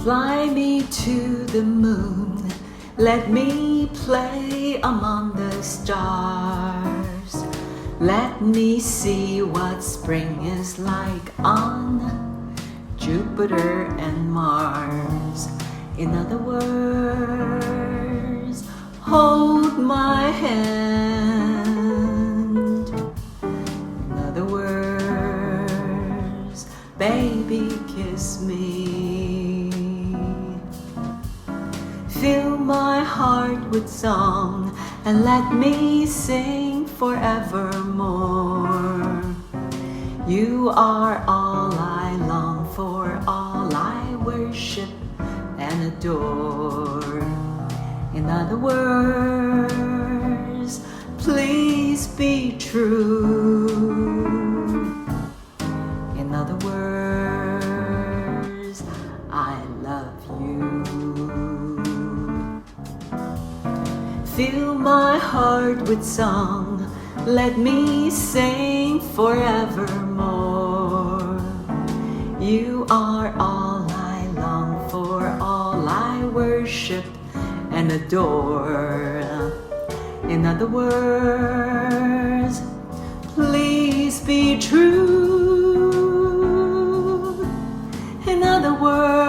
Fly me to the moon, let me play among the stars. Let me see what spring is like on Jupiter and Mars. In other words, hold my hand. In other words, baby, kiss me. Fill my heart with song and let me sing forevermore. You are all I long for, all I worship and adore. In other words, please be true. In other words, I love you. Fill my heart with song, let me sing forevermore. You are all I long for, all I worship and adore. In other words, please be true. In other words,